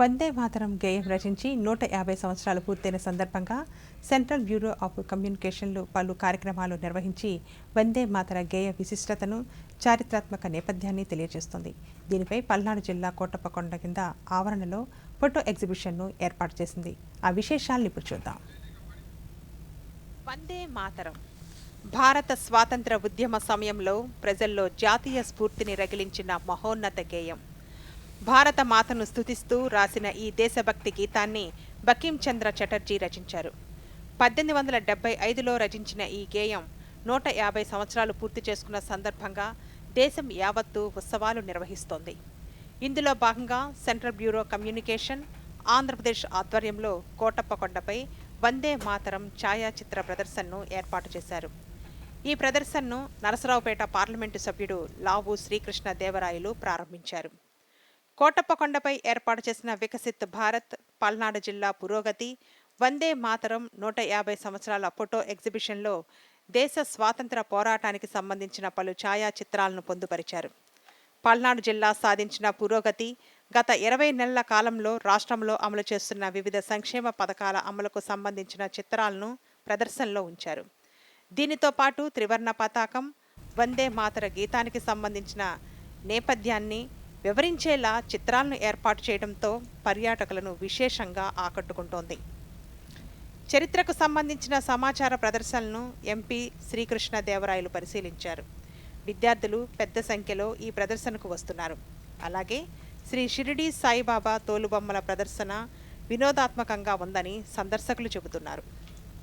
వందే మాతరం గేయం రచించి 150 సంవత్సరాలు పూర్తయిన సందర్భంగా సెంట్రల్ బ్యూరో ఆఫ్ కమ్యూనికేషన్లు పలు కార్యక్రమాలు నిర్వహించి వందే మాతర గేయ విశిష్టతను, చారిత్రాత్మక నేపథ్యాన్ని తెలియజేస్తుంది. దీనిపై పల్నాడు జిల్లా కోటప్పకొండ కింద ఆవరణలో ఫోటో ఎగ్జిబిషన్ను ఏర్పాటు చేసింది. ఆ విశేషాలను ఇప్పుడు చూద్దాం. వందే మాతరం భారత స్వాతంత్ర ఉద్యమ సమయంలో ప్రజల్లో జాతీయ స్ఫూర్తిని రగిలించిన మహోన్నత గేయం. భారత మాతను స్తుతిస్తూ రాసిన ఈ దేశభక్తి గీతాన్ని బకిం చంద్ర చటర్జీ రచించారు. 1875లో రచించిన ఈ గేయం 150 సంవత్సరాలు పూర్తి చేసుకున్న సందర్భంగా దేశం యావత్తు ఉత్సవాలు నిర్వహిస్తోంది. ఇందులో భాగంగా సెంట్రల్ బ్యూరో కమ్యూనికేషన్ ఆంధ్రప్రదేశ్ ఆధ్వర్యంలో కోటప్పకొండపై వందే మాతరం ఛాయాచిత్ర ప్రదర్శనను ఏర్పాటు చేశారు. ఈ ప్రదర్శనను నరసరావుపేట పార్లమెంటు సభ్యుడు లావు శ్రీకృష్ణ దేవరాయలు ప్రారంభించారు. కోటప్పకొండపై ఏర్పాటు చేసిన వికసిత్ భారత్, పల్నాడు జిల్లా పురోగతి, వందే మాతరం 150 సంవత్సరాల ఫోటో ఎగ్జిబిషన్లో దేశ స్వాతంత్ర పోరాటానికి సంబంధించిన పలు ఛాయాచిత్రాలను పొందుపరిచారు. పల్నాడు జిల్లా సాధించిన పురోగతి, గత 20 నెలల కాలంలో రాష్ట్రంలో అమలు చేస్తున్న వివిధ సంక్షేమ పథకాల అమలుకు సంబంధించిన చిత్రాలను ప్రదర్శనలో ఉంచారు. దీనితో పాటు త్రివర్ణ పతాకం, వందే మాతర గీతానికి సంబంధించిన నేపథ్యాన్ని వివరించేలా చిత్రాలను ఏర్పాటు చేయడంతో పర్యాటకులను విశేషంగా ఆకట్టుకుంటోంది. చరిత్రకు సంబంధించిన సమాచార ప్రదర్శనలను ఎంపీ శ్రీకృష్ణ దేవరాయలు పరిశీలించారు. విద్యార్థులు పెద్ద సంఖ్యలో ఈ ప్రదర్శనకు వస్తున్నారు. అలాగే శ్రీ షిరిడి సాయిబాబా తోలుబొమ్మల ప్రదర్శన వినోదాత్మకంగా ఉందని సందర్శకులు చెబుతున్నారు.